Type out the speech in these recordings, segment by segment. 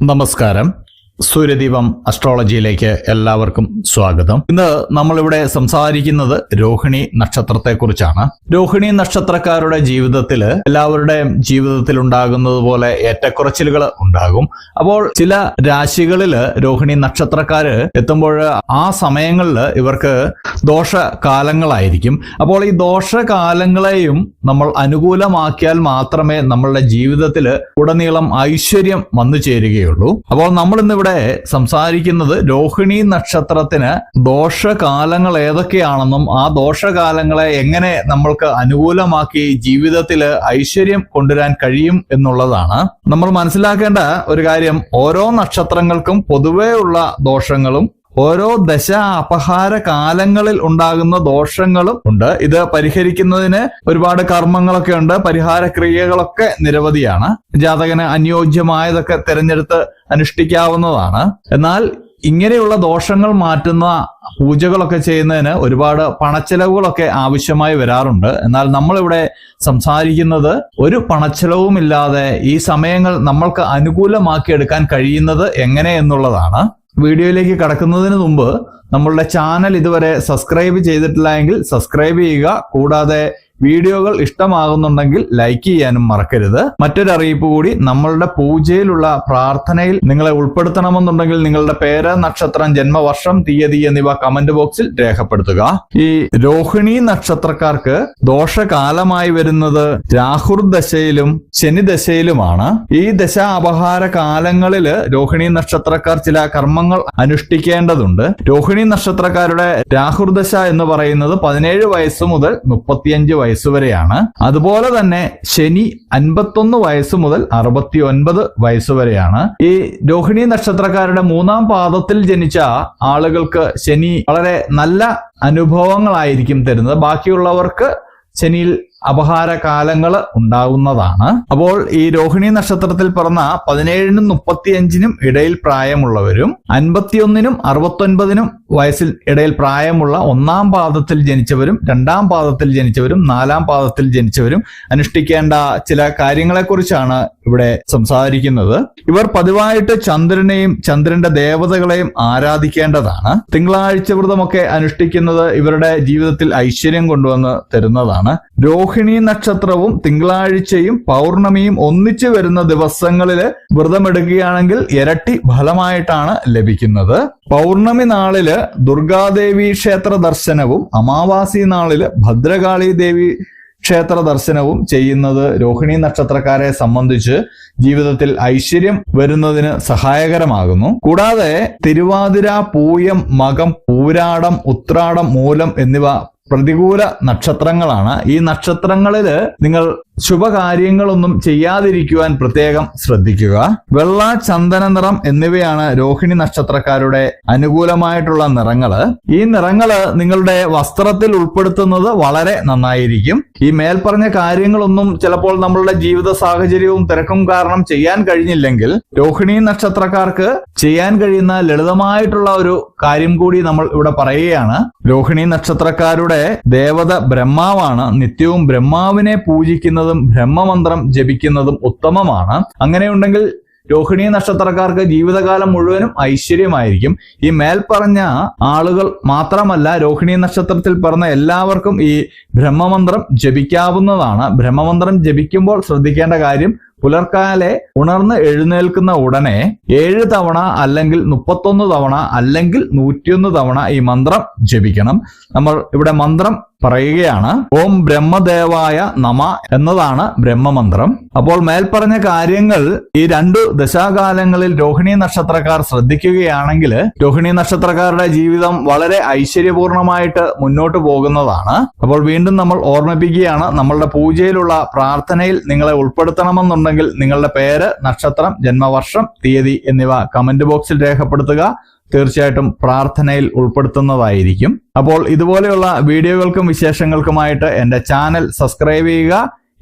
നമസ്കാരം. സൂര്യദീപം അസ്ട്രോളജിയിലേക്ക് എല്ലാവർക്കും സ്വാഗതം. ഇന്ന് നമ്മളിവിടെ സംസാരിക്കുന്നത് രോഹിണി നക്ഷത്രത്തെക്കുറിച്ചാണ്. രോഹിണി നക്ഷത്രക്കാരുടെ ജീവിതത്തിൽ എല്ലാവരുടെയും ജീവിതത്തിൽ ഉണ്ടാകുന്നത് പോലെ ഏറ്റക്കുറച്ചിലുകൾ ഉണ്ടാകും. അപ്പോൾ ചില രാശികളിൽ രോഹിണി നക്ഷത്രക്കാര് എത്തുമ്പോൾ ആ സമയങ്ങളിൽ ഇവർക്ക് ദോഷകാലങ്ങളായിരിക്കും. അപ്പോൾ ഈ ദോഷകാലങ്ങളെയും നമ്മൾ അനുകൂലമാക്കിയാൽ മാത്രമേ നമ്മളുടെ ജീവിതത്തിൽ ഉടനീളം ഐശ്വര്യം വന്നു ചേരുകയുള്ളൂ. അപ്പോൾ നമ്മൾ ഇന്ന് ഇവിടെ സംസാരിക്കുന്നത് രോഹിണി നക്ഷത്രത്തിന് ദോഷകാലങ്ങൾ ഏതൊക്കെയാണെന്നും ആ ദോഷകാലങ്ങളെ എങ്ങനെ നമ്മൾക്ക് അനുകൂലമാക്കി ജീവിതത്തിൽ ഐശ്വര്യം കൊണ്ടുവരാൻ കഴിയും എന്നുള്ളതാണ്. നമ്മൾ മനസ്സിലാക്കേണ്ട ഒരു കാര്യം, ഓരോ നക്ഷത്രങ്ങൾക്കും പൊതുവേ ഉള്ള ദോഷങ്ങളും ഓരോ ദശ അപഹാര കാലങ്ങളിൽ ഉണ്ടാകുന്ന ദോഷങ്ങളും ഉണ്ട്. ഇത് പരിഹരിക്കുന്നതിന് ഒരുപാട് കർമ്മങ്ങളൊക്കെ ഉണ്ട്, പരിഹാര ക്രിയകളൊക്കെ നിരവധിയാണ്. ജാതകന് അനുയോജ്യമായതൊക്കെ തിരഞ്ഞെടുത്ത് അനുഷ്ഠിക്കാവുന്നതാണ്. എന്നാൽ ഇങ്ങനെയുള്ള ദോഷങ്ങൾ മാറ്റുന്ന പൂജകളൊക്കെ ചെയ്യുന്നതിന് ഒരുപാട് പണച്ചെലവുകളൊക്കെ ആവശ്യമായി വരാറുണ്ട്. എന്നാൽ നമ്മളിവിടെ സംസാരിക്കുന്നത് ഒരു പണച്ചെലവുമില്ലാതെ ഈ സമയങ്ങൾ നമ്മൾക്ക് അനുകൂലമാക്കിയെടുക്കാൻ കഴിയുന്നത് എങ്ങനെ എന്നുള്ളതാണ്. വീഡിയോയിലേക്ക് കടക്കുന്നതിന് മുമ്പ് നമ്മളുടെ ചാനൽ ഇതുവരെ സബ്സ്ക്രൈബ് ചെയ്തിട്ടില്ല എങ്കിൽ സബ്സ്ക്രൈബ് ചെയ്യുക. കൂടാതെ വീഡിയോകൾ ഇഷ്ടമാകുന്നുണ്ടെങ്കിൽ ലൈക്ക് ചെയ്യാനും മറക്കരുത്. മറ്റൊരു അറിയിപ്പ് കൂടി, നമ്മളുടെ പൂജയിലുള്ള പ്രാർത്ഥനയിൽ നിങ്ങളെ ഉൾപ്പെടുത്തണമെന്നുണ്ടെങ്കിൽ നിങ്ങളുടെ പേര്, നക്ഷത്രം, ജന്മവർഷം, തീയതി എന്നിവ കമന്റ് ബോക്സിൽ രേഖപ്പെടുത്തുക. ഈ രോഹിണി നക്ഷത്രക്കാർക്ക് ദോഷകാലമായി വരുന്നത് രാഹുർദശയിലും ശനിദശയിലുമാണ്. ഈ ദശ അപഹാര കാലങ്ങളിൽ രോഹിണി നക്ഷത്രക്കാർ ചില കർമ്മങ്ങൾ അനുഷ്ഠിക്കേണ്ടതുണ്ട്. രോഹിണി നക്ഷത്രക്കാരുടെ രാഹുർദശ എന്ന് പറയുന്നത് 17 വയസ്സ് മുതൽ 35 വയസ്സ് വരെയാണ്. അതുപോലെ തന്നെ ശനി 51 വയസ്സ് മുതൽ 69 വയസ്സ് വരെയാണ്. ഈ രോഹിണി നക്ഷത്രക്കാരുടെ 3-ാം പാദത്തിൽ ജനിച്ച ആളുകൾക്ക് ശനി വളരെ നല്ല അനുഭവങ്ങളായിരിക്കും തരുന്നത്. ബാക്കിയുള്ളവർക്ക് ശനിയിൽ അപഹാര കാലങ്ങൾ ഉണ്ടാകുന്നതാണ്. അപ്പോൾ ഈ രോഹിണി നക്ഷത്രത്തിൽ പിറന്ന 17-നും 35-നും ഇടയിൽ പ്രായമുള്ളവരും 51-നും 69-നും വയസ്സിൽ ഇടയിൽ പ്രായമുള്ള 1-ാം പാദത്തിൽ ജനിച്ചവരും 2-ാം പാദത്തിൽ ജനിച്ചവരും 4-ാം പാദത്തിൽ ജനിച്ചവരും അനുഷ്ഠിക്കേണ്ട ചില കാര്യങ്ങളെക്കുറിച്ചാണ് ഇവിടെ സംസാരിക്കുന്നത്. ഇവർ പതിവായിട്ട് ചന്ദ്രനെയും ചന്ദ്രന്റെ ദേവതകളെയും ആരാധിക്കേണ്ടതാണ്. തിങ്കളാഴ്ച വ്രതമൊക്കെ അനുഷ്ഠിക്കുന്നത് ഇവരുടെ ജീവിതത്തിൽ ഐശ്വര്യം കൊണ്ടുവന്ന് തരുന്നതാണ്. രോഹിണി നക്ഷത്രവും തിങ്കളാഴ്ചയും പൗർണമിയും ഒന്നിച്ചു വരുന്ന ദിവസങ്ങളിൽ വ്രതമെടുക്കുകയാണെങ്കിൽ ഇരട്ടി ഫലമായിട്ടാണ് ലഭിക്കുന്നത്. പൗർണമി നാളില് ദുർഗാദേവി ക്ഷേത്ര ദർശനവും അമാവാസി നാളില് ഭദ്രകാളി ദേവി ക്ഷേത്ര ദർശനവും ചെയ്യുന്നത് രോഹിണി നക്ഷത്രക്കാരെ സംബന്ധിച്ച് ജീവിതത്തിൽ ഐശ്വര്യം വരുന്നതിന് സഹായകരമാകുന്നു. കൂടാതെ തിരുവാതിര, പൂയം, മകം, പൂരാടം, ഉത്രാടം, മൂലം എന്നിവ പ്രതികൂല നക്ഷത്രങ്ങളാണ്. ഈ നക്ഷത്രങ്ങളിൽ നിങ്ങൾ ശുഭകാര്യങ്ങളൊന്നും ചെയ്യാതിരിക്കുവാൻ പ്രത്യേകം ശ്രദ്ധിക്കുക. വെള്ള, ചന്ദന നിറം എന്നിവയാണ് രോഹിണി നക്ഷത്രക്കാരുടെ അനുകൂലമായിട്ടുള്ള നിറങ്ങള്. ഈ നിറങ്ങള് നിങ്ങളുടെ വസ്ത്രത്തിൽ ഉൾപ്പെടുത്തുന്നത് വളരെ നന്നായിരിക്കും. ഈ മേൽപ്പറഞ്ഞ കാര്യങ്ങളൊന്നും ചിലപ്പോൾ നമ്മളുടെ ജീവിത സാഹചര്യവും തിരക്കും കാരണം ചെയ്യാൻ കഴിഞ്ഞില്ലെങ്കിൽ രോഹിണി നക്ഷത്രക്കാർക്ക് ചെയ്യാൻ കഴിയുന്ന ലളിതമായിട്ടുള്ള ഒരു കാര്യം കൂടി നമ്മൾ ഇവിടെ പറയുകയാണ്. രോഹിണി നക്ഷത്രക്കാരുടെ ദേവത ബ്രഹ്മാവാണ്. നിത്യവും ബ്രഹ്മാവിനെ പൂജിക്കുന്നതും ബ്രഹ്മമന്ത്രം ജപിക്കുന്നതും ഉത്തമമാണ്. അങ്ങനെയുണ്ടെങ്കിൽ രോഹിണി നക്ഷത്രക്കാർക്ക് ജീവിതകാലം മുഴുവനും ഐശ്വര്യമായിരിക്കും. ഈ മേൽപ്പറഞ്ഞ ആളുകൾ മാത്രമല്ല, രോഹിണി നക്ഷത്രത്തിൽ പിറന്ന എല്ലാവർക്കും ഈ ബ്രഹ്മമന്ത്രം ജപിക്കാവുന്നതാണ്. ബ്രഹ്മമന്ത്രം ജപിക്കുമ്പോൾ ശ്രദ്ധിക്കേണ്ട കാര്യം, പുലർക്കാലെ ഉണർന്ന് എഴുന്നേൽക്കുന്ന ഉടനെ 7 തവണ അല്ലെങ്കിൽ 31 തവണ അല്ലെങ്കിൽ 101 തവണ ഈ മന്ത്രം ജപിക്കണം. നമ്മൾ ഇവിടെ മന്ത്രം പറയുകയാണ്. ഓം ബ്രഹ്മദേവായ നമ എന്നതാണ് ബ്രഹ്മമന്ത്രം. അപ്പോൾ മേൽപ്പറഞ്ഞ കാര്യങ്ങൾ ഈ 2 ദശാകാലങ്ങളിൽ രോഹിണി നക്ഷത്രക്കാർ ശ്രദ്ധിക്കുകയാണെങ്കിൽ രോഹിണി നക്ഷത്രക്കാരുടെ ജീവിതം വളരെ ഐശ്വര്യപൂർണമായിട്ട് മുന്നോട്ട് പോകുന്നതാണ്. അപ്പോൾ വീണ്ടും നമ്മൾ ഓർമ്മിപ്പിക്കുകയാണ്, നമ്മളുടെ പൂജയിലുള്ള പ്രാർത്ഥനയിൽ നിങ്ങളെ ഉൾപ്പെടുത്തണമെന്നുണ്ടെങ്കിൽ നിങ്ങളുടെ പേര്, നക്ഷത്രം, ജന്മവർഷം, തീയതി എന്നിവ കമന്റ് ബോക്സിൽ രേഖപ്പെടുത്തുക. തീർച്ചയായിട്ടും പ്രാർത്ഥനയിൽ ഉൾപ്പെടുത്തുന്നതായിരിക്കും. അപ്പോൾ ഇതുപോലെയുള്ള വീഡിയോകൾക്കും വിശേഷങ്ങൾക്കുമായിട്ട് എൻ്റെ ചാനൽ സബ്സ്ക്രൈബ് ചെയ്യുക.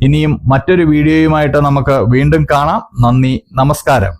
ഇനിയും മറ്റൊരു വീഡിയോയുമായിട്ട് നമുക്ക് വീണ്ടും കാണാം. നന്ദി, നമസ്കാരം.